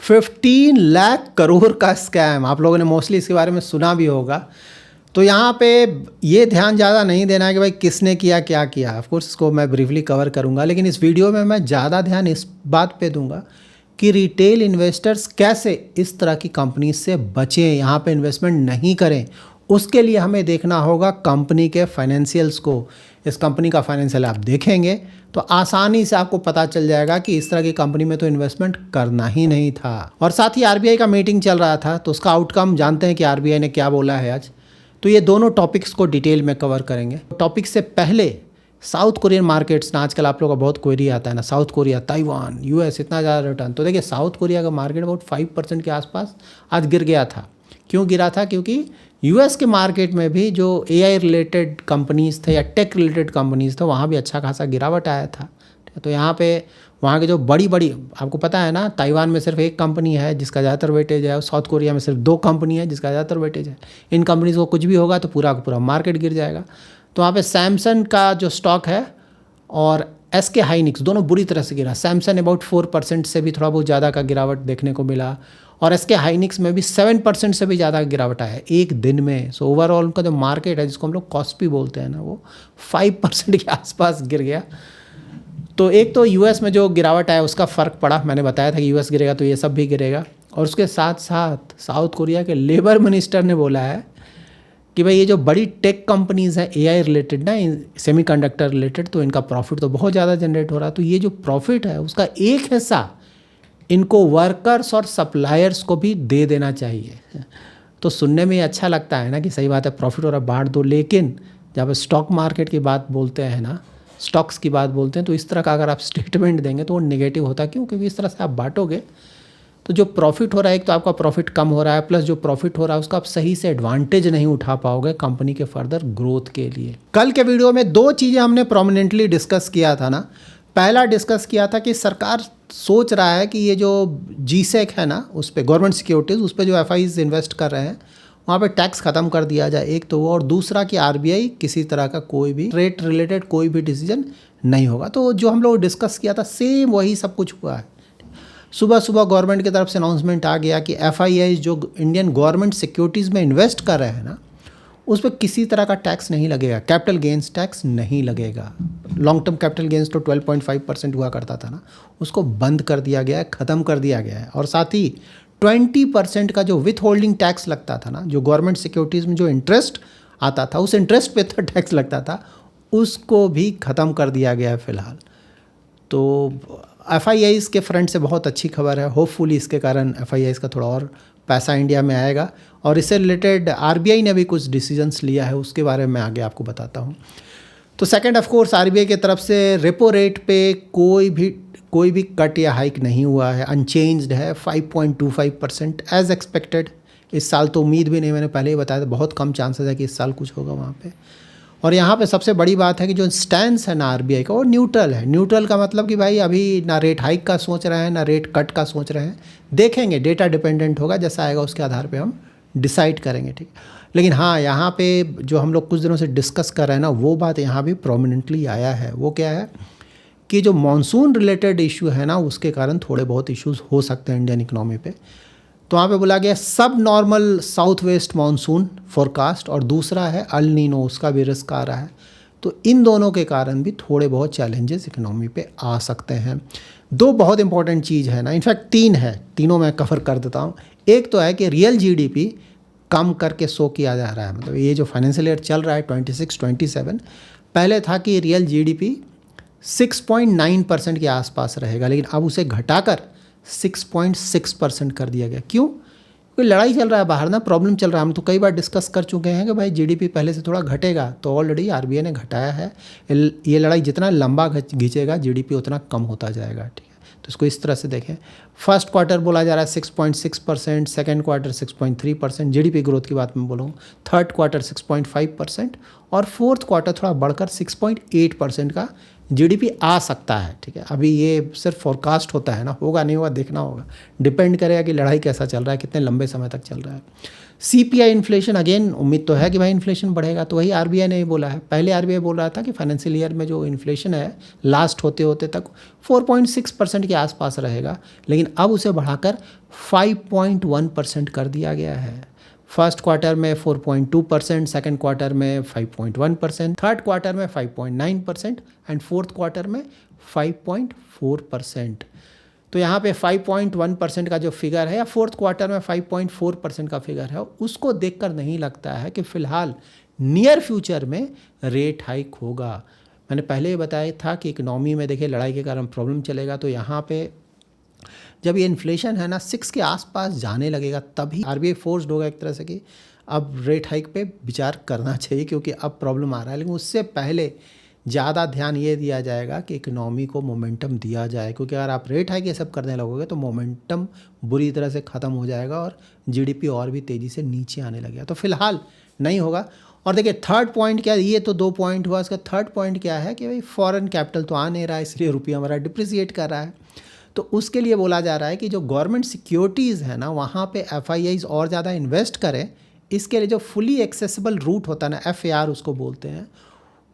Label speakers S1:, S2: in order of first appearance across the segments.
S1: 15 लाख करोड़ का स्कैम। आप लोगों ने मोस्टली इसके बारे में सुना भी होगा। तो यहाँ पे ये ध्यान ज़्यादा नहीं देना है कि भाई किसने किया क्या किया। ऑफ कोर्स इसको मैं ब्रीफली कवर करूँगा, लेकिन इस वीडियो में मैं ज़्यादा ध्यान इस बात पे दूंगा कि रिटेल इन्वेस्टर्स कैसे इस तरह की कंपनी से बचें, यहाँ पे इन्वेस्टमेंट नहीं करें। उसके लिए हमें देखना होगा कंपनी के फाइनेंशियल्स को। इस कंपनी का फाइनेंशियल आप देखेंगे तो आसानी से आपको पता चल जाएगा कि इस तरह की कंपनी में तो इन्वेस्टमेंट करना ही नहीं था। और साथ ही आरबीआई का मीटिंग चल रहा था, तो उसका आउटकम जानते हैं कि आरबीआई ने क्या बोला है आज। तो ये दोनों टॉपिक्स को डिटेल में कवर करेंगे। टॉपिक से पहले साउथ कोरियन मार्केट्स ना, आजकल आप लोगों का बहुत क्वेरी आता है ना, साउथ कोरिया, ताइवान, यूएस इतना ज़्यादा रिटर्न। तो देखिए साउथ कोरिया का मार्केट अबाउट 5% के आसपास आज गिर गया था। क्यों गिरा था? क्योंकि यूएस के मार्केट में भी जो एआई रिलेटेड कंपनीज़ थे या टेक रिलेटेड कंपनीज़ थे, वहाँ भी अच्छा खासा गिरावट आया था। तो यहाँ पे वहाँ के जो बड़ी बड़ी, आपको पता है ना, ताइवान में सिर्फ एक कंपनी है जिसका ज़्यादातर वेटेज है, और साउथ कोरिया में सिर्फ 2 कंपनी है जिसका ज़्यादातर वेटेज है। इन कंपनीज़ को कुछ भी होगा तो पूरा का पूरा मार्केट गिर जाएगा। तो वहाँ पे सैमसंग का जो स्टॉक है और एसके हाइनिक्स दोनों बुरी तरह से गिरा। सैमसंग अबाउट 4% से भी थोड़ा बहुत ज़्यादा का गिरावट देखने को मिला, और एसके हाइनिक्स में भी 7% से भी ज़्यादा गिरावट आया एक दिन में। सो ओवरऑल उनका जो मार्केट है, जिसको हम लोग कॉस्पी बोलते हैं ना, वो 5% के आसपास गिर गया। तो एक तो यूएस में जो गिरावट आया उसका फ़र्क पड़ा, मैंने बताया था कि यूएस गिरेगा तो ये सब भी गिरेगा। और उसके साथ साथ साउथ कोरिया के लेबर मिनिस्टर ने बोला है कि भाई ये जो बड़ी टेक कंपनीज़ हैं एआई रिलेटेड ना, सेमीकंडक्टर रिलेटेड, तो इनका प्रॉफिट तो बहुत ज़्यादा जनरेट हो रहा है। तो ये जो प्रॉफिट है उसका एक हिस्सा इनको वर्कर्स और सप्लायर्स को भी दे देना चाहिए। तो सुनने में अच्छा लगता है ना कि सही बात है, प्रॉफिट हो रहा है, बांट दो। लेकिन जब स्टॉक मार्केट की बात बोलते हैं ना, स्टॉक्स की बात बोलते हैं, तो इस तरह का अगर आप स्टेटमेंट देंगे तो वो नेगेटिव होता है। क्यों? क्योंकि इस तरह से आप बांटोगे तो जो प्रॉफिट हो रहा है, एक तो आपका प्रॉफिट कम हो रहा है, प्लस जो प्रॉफिट हो रहा है उसका आप सही से एडवांटेज नहीं उठा पाओगे कंपनी के फर्दर ग्रोथ के लिए। कल के वीडियो में 2 चीज़ें हमने प्रोमिनेंटली डिस्कस किया था ना। पहला डिस्कस किया था कि सरकार सोच रहा है कि ये जो जीसेक है ना, उस पर गवर्नमेंट सिक्योरिटीज़, उस पर जो एफआईज इन्वेस्ट कर रहे हैं वहाँ पे टैक्स ख़त्म कर दिया जाए, एक तो वो, और दूसरा कि आरबीआई किसी तरह का कोई भी रेट रिलेटेड कोई भी डिसीजन नहीं होगा। तो जो हम लोग डिस्कस किया था सेम वही सब कुछ हुआ है। सुबह सुबह गवर्नमेंट की तरफ से अनाउंसमेंट आ गया कि एफआईआई जो इंडियन गवर्नमेंट सिक्योरिटीज़ में इन्वेस्ट कर रहे हैं ना, उस पर किसी तरह का टैक्स नहीं लगेगा, कैपिटल गेंस टैक्स नहीं लगेगा। लॉन्ग टर्म कैपिटल गेंस तो 12.5% हुआ करता था ना, उसको बंद कर दिया गया है, ख़त्म कर दिया गया है। और साथ ही 20% का जो विथ होल्डिंग टैक्स लगता था ना, जो गवर्नमेंट सिक्योरिटीज़ में जो इंटरेस्ट आता था, उस इंटरेस्ट पे तो टैक्स लगता था, उसको भी ख़त्म कर दिया गया है फ़िलहाल। तो एफआईआईज़ के फ्रंट से बहुत अच्छी खबर है। होपफुली इसके कारण एफआईआईज़ का थोड़ा और पैसा इंडिया में आएगा। और इससे रिलेटेड आरबीआई ने भी कुछ डिसीजंस लिया है, उसके बारे में आगे आपको बताता हूँ। तो सेकंड ऑफ कोर्स आरबीआई की तरफ से रेपो रेट पे कोई भी कट या हाइक नहीं हुआ है, अनचेंज्ड है 5.25% एज एक्सपेक्टेड। इस साल तो उम्मीद भी नहीं, मैंने पहले ही बताया था, बहुत कम चांसेस है कि इस साल कुछ होगा वहाँ पे। और यहाँ पे सबसे बड़ी बात है कि जो स्टैंस है ना आरबीआई का, वो न्यूट्रल है। न्यूट्रल का मतलब कि भाई अभी ना रेट हाइक का सोच रहे हैं ना रेट कट का सोच रहे हैं। देखेंगे, डेटा डिपेंडेंट होगा, जैसा आएगा उसके आधार पे हम डिसाइड करेंगे, ठीक। लेकिन हाँ, यहाँ पे जो हम लोग कुछ दिनों से डिस्कस कर रहे हैं ना, वो बात यहाँ भी प्रोमिनेंटली आया है। वो क्या है कि जो मॉनसून रिलेटेड इशू है ना, उसके कारण थोड़े बहुत इश्यूज़ हो सकते हैं इंडियन इकोनॉमी पे। तो वहाँ पे बोला गया सब normal south west monsoon forecast, और दूसरा है अल नीनो, उसका भी रिस्क आ रहा है। तो इन दोनों के कारण भी थोड़े बहुत चैलेंजेस इकोनॉमी पे आ सकते हैं। 2 बहुत इंपॉर्टेंट चीज़ है ना, इनफैक्ट 3 है, तीनों मैं कवर कर देता हूँ। एक तो है कि रियल जीडीपी कम करके शो किया जा रहा है। मतलब ये जो फाइनेंशियल ईयर चल रहा है 26-27, पहले था कि रियल जीडीपी 6.9% के आसपास रहेगा, लेकिन अब उसे घटाकर 6.6% कर दिया गया। क्यों? क्योंकि लड़ाई चल रहा है बाहर ना, प्रॉब्लम चल रहा है। हम तो कई बार डिस्कस कर चुके हैं कि भाई जीडीपी पहले से थोड़ा घटेगा, तो ऑलरेडी आरबीआई ने घटाया है। ये लड़ाई जितना लंबा खींचेगा जीडीपी उतना कम होता जाएगा, ठीक है। तो इसको इस तरह से देखें। फर्स्ट क्वार्टर बोला जा रहा है 6.6%, सेकेंड क्वार्टर 6.3% जीडीपी ग्रोथ की बात मैं बोलूँ, थर्ड क्वार्टर 6.5%, और फोर्थ क्वार्टर थोड़ा बढ़कर 6.8% का जीडीपी आ सकता है, ठीक है। अभी ये सिर्फ फोरकास्ट होता है ना, होगा नहीं होगा देखना होगा, डिपेंड करेगा कि लड़ाई कैसा चल रहा है, कितने लंबे समय तक चल रहा है। सीपीआई इन्फ्लेशन, अगेन उम्मीद तो है कि भाई इन्फ्लेशन बढ़ेगा, तो वही आरबीआई ने बोला है। पहले आरबीआई बोल रहा था कि फाइनेंशियल ईयर में जो इन्फ्लेशन है लास्ट होते होते तक 4.6% के आसपास रहेगा, लेकिन अब उसे बढ़ाकर 5.1% कर दिया गया है। फर्स्ट क्वार्टर में 4.2%, सेकेंड क्वार्टर में 5.1%, थर्ड क्वार्टर में 5.9% एंड फोर्थ क्वार्टर में 5.4%। तो यहाँ पे 5.1% का जो फिगर है या फोर्थ क्वार्टर में 5.4% का फिगर है, उसको देखकर नहीं लगता है कि फ़िलहाल नियर फ्यूचर में रेट हाइक होगा। मैंने पहले ही बताया था कि इकनॉमी में देखिए लड़ाई के कारण प्रॉब्लम चलेगा, तो यहाँ पे जब ये इन्फ्लेशन है ना 6 के आसपास जाने लगेगा, तभी आरबीआई फोर्स्ड होगा एक तरह से कि अब रेट हाइक पे विचार करना चाहिए, क्योंकि अब प्रॉब्लम आ रहा है। लेकिन उससे पहले ज़्यादा ध्यान ये दिया जाएगा कि इकनॉमी को मोमेंटम दिया जाए, क्योंकि अगर आप रेट हाइक ये सब करने लगोगे तो मोमेंटम बुरी तरह से ख़त्म हो जाएगा और जीडीपी और भी तेज़ी से नीचे आने लगेगा। तो फिलहाल नहीं होगा। और देखिए थर्ड पॉइंट क्या है, ये तो 2 पॉइंट हुआ, इसका थर्ड पॉइंट क्या है कि भाई फॉरेन कैपिटल तो आ नहीं रहा है, इसलिए रुपया हमारा डिप्रिसिएट कर रहा है। तो उसके लिए बोला जा रहा है कि जो गवर्नमेंट सिक्योरिटीज़ है ना, वहाँ पे एफआईआईज और ज़्यादा इन्वेस्ट करें। इसके लिए जो फुली एक्सेसिबल रूट होता है ना, एफएआर उसको बोलते हैं,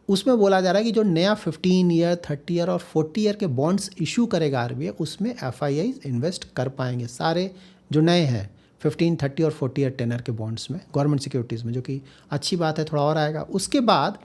S1: उसमें बोला जा रहा है कि जो नया 15 ईयर 30 ईयर और 40 ईयर के बॉन्ड्स इशू करेगा आरबीआई, उसमें एफआईआईज इन्वेस्ट कर पाएंगे सारे जो नए हैं 15, 30 और 40 ईयर टेनर के बॉन्ड्स में, गवर्नमेंट सिक्योरिटीज़ में, जो कि अच्छी बात है, थोड़ा और आएगा। उसके बाद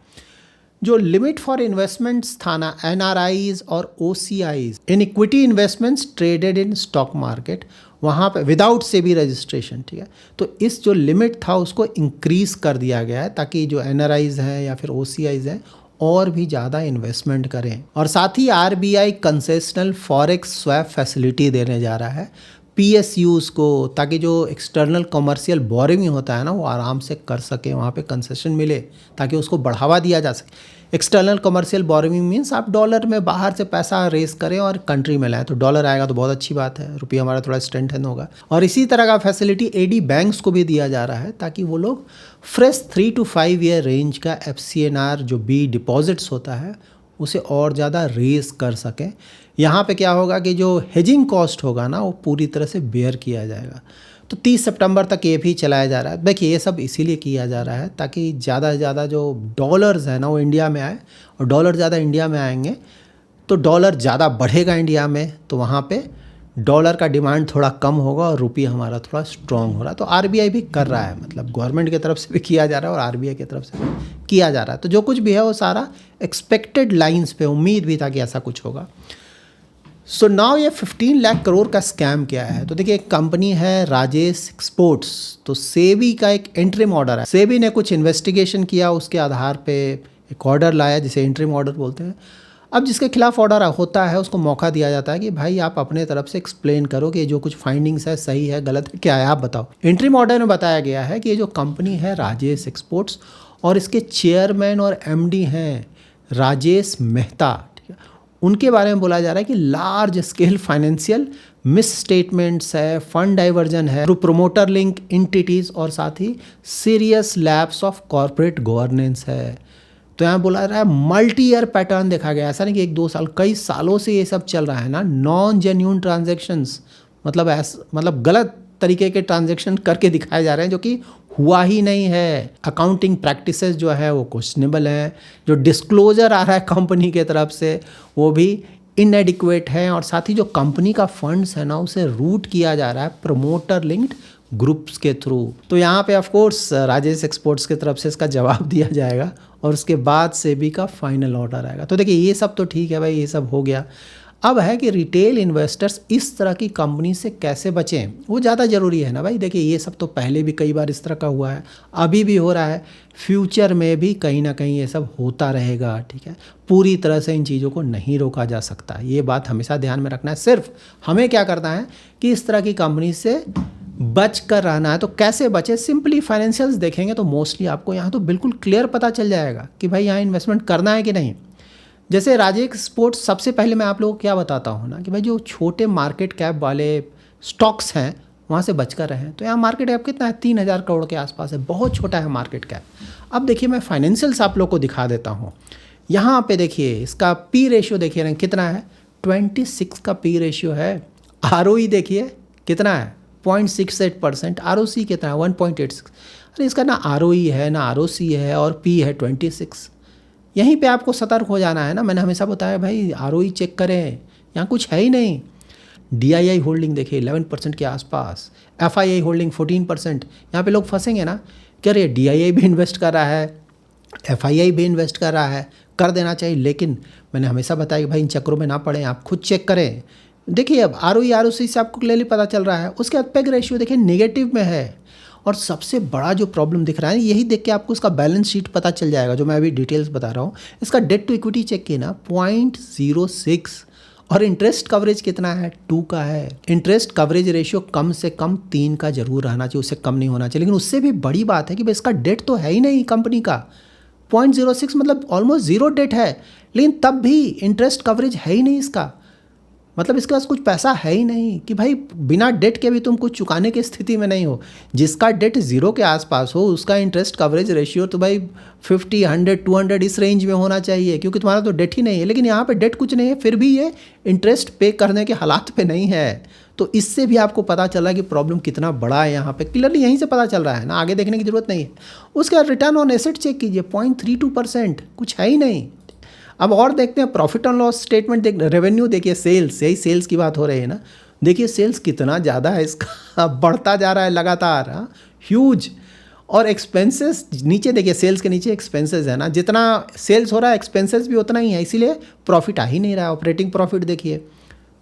S1: जो लिमिट फॉर इन्वेस्टमेंट्स था ना, एनआरआईज और OCIs in equity investments traded in stock market, वहाँ पे विदाउट सेबी रजिस्ट्रेशन, ठीक है, तो इस जो लिमिट था उसको इंक्रीज़ कर दिया गया है, ताकि जो एनआरआईज हैं या फिर ओसीआईज हैं और भी ज़्यादा इन्वेस्टमेंट करें। और साथ ही RBI concessional forex swap facility देने जा रहा है पीएसयूज़ को, ताकि जो एक्सटर्नल कमर्शियल बोरिंग होता है ना वो आराम से कर सके, वहाँ पे कंसेशन मिले ताकि उसको बढ़ावा दिया जा सके। एक्सटर्नल कमर्शियल बोरिंग मीन्स आप डॉलर में बाहर से पैसा रेस करें और कंट्री में लाएं, तो डॉलर आएगा तो बहुत अच्छी बात है, रुपया हमारा थोड़ा स्ट्रेंथन होगा। और इसी तरह का फैसिलिटी एडी बैंक्स को भी दिया जा रहा है, ताकि वो लोग फ्रेश 3 to 5 ईयर रेंज का एफसीएनआर जो बी डिपॉजिट्स होता है उसे और ज़्यादा रेस कर सकें। यहाँ पे क्या होगा कि जो हेजिंग कॉस्ट होगा ना वो पूरी तरह से बेयर किया जाएगा। तो 30 सितंबर तक ये भी चलाया जा रहा है। देखिए ये सब इसीलिए किया जा रहा है ताकि ज़्यादा से ज़्यादा जो डॉलर्स है ना वो इंडिया में आए, और डॉलर ज़्यादा इंडिया में आएंगे तो डॉलर ज़्यादा बढ़ेगा इंडिया में, तो वहाँ पे डॉलर का डिमांड थोड़ा कम होगा और रुपया हमारा थोड़ा स्ट्रॉन्ग हो रहा है। तो आरबीआई भी कर रहा है, मतलब गवर्नमेंट की तरफ से भी किया जा रहा है और आरबीआई की तरफ से भी किया जा रहा है। तो जो कुछ भी है वो सारा एक्सपेक्टेड लाइंस पे, उम्मीद भी था कि ऐसा कुछ होगा। सो नाउ ये 15 लाख करोड़ का स्कैम क्या है, तो देखिए एक कंपनी है राजेश एक्सपोर्ट्स, तो सेबी का एक इंटरिम ऑर्डर है, सेबी ने कुछ इन्वेस्टिगेशन किया, उसके आधार पे एक ऑर्डर लाया जिसे इंटरिम ऑर्डर बोलते हैं। अब जिसके खिलाफ ऑर्डर होता है उसको मौका दिया जाता है कि भाई आप अपने तरफ से एक्सप्लेन करो कि जो कुछ फाइंडिंग्स है सही है गलत है क्या है, आप बताओ। इंटरिम ऑर्डर में बताया गया है कि ये जो कंपनी है राजेश एक्सपोर्ट्स और इसके चेयरमैन और एमडी हैं राजेश मेहता, उनके बारे में बोला जा रहा है कि large scale financial misstatements है, फंड डाइवर्जन है थ्रू प्रोमोटर लिंक एंटिटीज़, और साथ ही serious lapse of corporate governance है। तो यहाँ बोला जा रहा है मल्टी ईयर पैटर्न देखा गया, ऐसा नहीं कि 1-2 साल, कई सालों से ये सब चल रहा है ना। नॉन जेन्यून ट्रांजेक्शंस, मतलब गलत तरीके के ट्रांजेक्शन करके दिखाए जा रहे हैं जो कि हुआ ही नहीं है। अकाउंटिंग प्रैक्टिसेस जो है वो क्वेश्चनेबल है, जो डिस्क्लोजर आ रहा है कंपनी के तरफ से वो भी इनएडिक्वेट है, और साथ ही जो कंपनी का फंड्स है ना उसे रूट किया जा रहा है प्रमोटर लिंक्ड ग्रुप्स के थ्रू। तो यहाँ पे ऑफ कोर्स राजेश एक्सपोर्ट्स की तरफ से इसका जवाब दिया जाएगा और उसके बाद सेबी का फाइनल ऑर्डर आएगा। तो देखिए ये सब तो ठीक है भाई, ये सब हो गया। अब है कि रिटेल इन्वेस्टर्स इस तरह की कंपनी से कैसे बचें, वो ज़्यादा ज़रूरी है ना भाई। देखिए ये सब तो पहले भी कई बार इस तरह का हुआ है, अभी भी हो रहा है, फ्यूचर में भी कहीं ना कहीं ये सब होता रहेगा, ठीक है। पूरी तरह से इन चीज़ों को नहीं रोका जा सकता, ये बात हमेशा ध्यान में रखना है। सिर्फ हमें क्या करना है कि इस तरह की कंपनी से बच कर रहना है। तो कैसे बचे, सिंपली फाइनेंशियल्स देखेंगे तो मोस्टली आपको यहाँ तो बिल्कुल क्लियर पता चल जाएगा कि भाई यहाँ इन्वेस्टमेंट करना है कि नहीं। जैसे राजेश एक्सपोर्ट्स, सबसे पहले मैं आप लोगों को क्या बताता हूँ ना कि भाई जो छोटे मार्केट कैप वाले स्टॉक्स हैं वहाँ से बचकर रहें। तो यहाँ मार्केट कैप कितना है, 3000 करोड़ के आसपास है, बहुत छोटा है मार्केट कैप। अब देखिए मैं फाइनेंशियल्स आप लोग को दिखा देता हूँ यहाँ पे देखिए इसका पी रेशियो देखिए ना कितना है, 26 का पी रेशियो है। आरओई देखिए कितना है, 0.68%। आरओसी कितना है, 1.86। अरे इसका ना आरओई है ना आरओसी है और पी है 26। यहीं पे आपको सतर्क हो जाना है ना। मैंने हमेशा बताया भाई आरओई चेक करें, यहाँ कुछ है ही नहीं। डीआईआई होल्डिंग देखिए 11% के आसपास, एफआईआई होल्डिंग 14%। यहाँ पे लोग फंसेंगे ना कि अरे डीआईआई भी इन्वेस्ट कर रहा है, एफआईआई भी इन्वेस्ट कर रहा है, कर देना चाहिए। लेकिन मैंने हमेशा बताया कि भाई इन चक्करों में ना पड़ें, आप खुद चेक करें। देखिए अब आरओई आरओसी से आपको क्लियरली पता चल रहा है। उसके बाद पेग रेशियो देखिए नेगेटिव में है। और सबसे बड़ा जो प्रॉब्लम दिख रहा है, यही देख के आपको इसका बैलेंस शीट पता चल जाएगा जो मैं अभी डिटेल्स बता रहा हूँ। इसका डेट टू इक्विटी चेक किए ना 0.06, और इंटरेस्ट कवरेज कितना है, 2 का है। इंटरेस्ट कवरेज रेशियो कम से कम 3 का जरूर रहना चाहिए, उससे कम नहीं होना चाहिए। लेकिन उससे भी बड़ी बात है कि भाई इसका डेट तो है ही नहीं कंपनी का, 0.06 मतलब ऑलमोस्ट ज़ीरो डेट है। लेकिन तब भी इंटरेस्ट कवरेज है ही नहीं इसका, मतलब इसके पास कुछ पैसा है ही नहीं कि भाई बिना डेट के भी तुम कुछ चुकाने की स्थिति में नहीं हो। जिसका डेट 0 के आसपास हो उसका इंटरेस्ट कवरेज रेशियो तो भाई 50, 100, 200 इस रेंज में होना चाहिए, क्योंकि तुम्हारा तो डेट ही नहीं है। लेकिन यहाँ पे डेट कुछ नहीं है, फिर भी ये इंटरेस्ट पे करने के हालात पे नहीं है। तो इससे भी आपको पता चला कि प्रॉब्लम कितना बड़ा है। यहाँ पे क्लियरली यहीं से पता चल रहा है ना, आगे देखने की जरूरत नहीं है। उसके बाद रिटर्न ऑन एसेट चेक कीजिए, 0.32%, कुछ है ही नहीं। अब और देखते हैं profit and loss statement. Revenue देखिए, सेल्स, यही सेल्स की बात हो रही है ना। देखिए सेल्स कितना ज़्यादा है इसका, बढ़ता जा रहा है लगातार, ह्यूज। और एक्सपेंसेस नीचे देखिए, सेल्स के नीचे एक्सपेंसेस है ना, जितना सेल्स हो रहा है एक्सपेंसेस भी उतना ही है, इसीलिए प्रॉफिट आ ही नहीं रहा है। ऑपरेटिंग प्रॉफिट देखिए,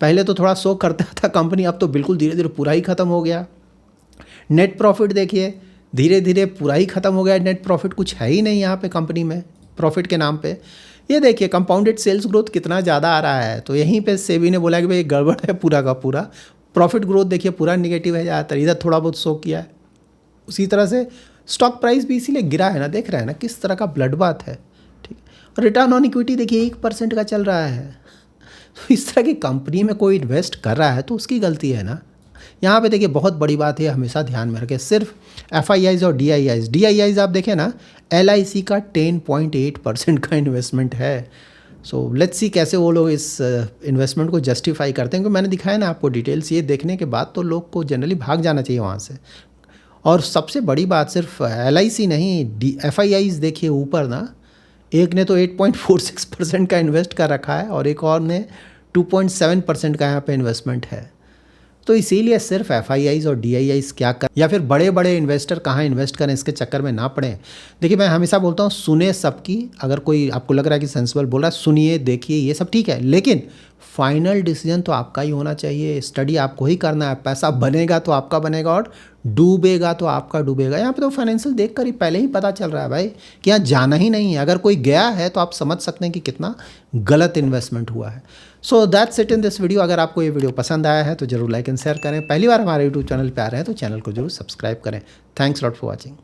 S1: पहले तो थोड़ा शो करता था कंपनी, अब तो बिल्कुल धीरे धीरे पूरा ही ख़त्म हो गया। नेट प्रॉफिट देखिए धीरे धीरे पूरा ही ख़त्म हो गया, नेट प्रॉफिट कुछ है ही नहीं यहाँ पे कंपनी में प्रॉफिट के नाम पे। ये देखिए कंपाउंडेड सेल्स ग्रोथ कितना ज़्यादा आ रहा है, तो यहीं पे सेबी ने बोला कि भाई गड़बड़ है पूरा का पूरा। प्रॉफिट ग्रोथ देखिए पूरा निगेटिव है ज़्यादातर, इधर थोड़ा बहुत शो किया है। उसी तरह से स्टॉक प्राइस भी इसीलिए गिरा है ना, देख रहे हैं ना किस तरह का ब्लड बात है, ठीक। और रिटर्न ऑन इक्विटी देखिए 1% का चल रहा है। तो इस तरह की कंपनी में कोई इन्वेस्ट कर रहा है तो उसकी गलती है ना। यहाँ पे देखिए बहुत बड़ी बात है, हमेशा ध्यान में रखें, सिर्फ एफआईआईज और डीआईआईज आप देखें ना, एलआईसी का 10.8% का इन्वेस्टमेंट है। सो लेट्स सी कैसे वो लोग इस इन्वेस्टमेंट को जस्टिफाई करते हैं, क्योंकि मैंने दिखाया ना आपको डिटेल्स, ये देखने के बाद तो लोग को जनरली भाग जाना चाहिए वहाँ से। और सबसे बड़ी बात सिर्फ एलआईसी नहीं, एफआईआईज देखिए ऊपर ना, एक ने तो 8.46% का इन्वेस्ट कर रखा है और एक और ने 2.7% का यहाँ पे इन्वेस्टमेंट है। तो इसीलिए सिर्फ एफआईआईज और डीआईआईज क्या कर, या फिर बड़े बड़े इन्वेस्टर कहाँ इन्वेस्ट करें, इसके चक्कर में ना पड़ें। देखिए मैं हमेशा बोलता हूँ सुने सबकी, अगर कोई आपको लग रहा है कि सेंसिबल बोल रहा है, सुनिए देखिए ये सब ठीक है, लेकिन फाइनल डिसीजन तो आपका ही होना चाहिए। स्टडी आपको ही करना है, पैसा बनेगा तो आपका बनेगा और डूबेगा तो आपका डूबेगा। यहाँ पे तो फाइनेंशियल देखकर ही पहले ही पता चल रहा है भाई कि यहाँ जाना ही नहीं है। अगर कोई गया है तो आप समझ सकते हैं कि कितना गलत इन्वेस्टमेंट हुआ है। So that's it in this video. अगर आपको ये वीडियो पसंद आया है तो जरूर लाइक एंड शेयर करें। पहली बार हमारे यूट्यूब चैनल पर आ रहे हैं तो चैनल को जरूर सब्सक्राइब करें। Thanks lot for watching.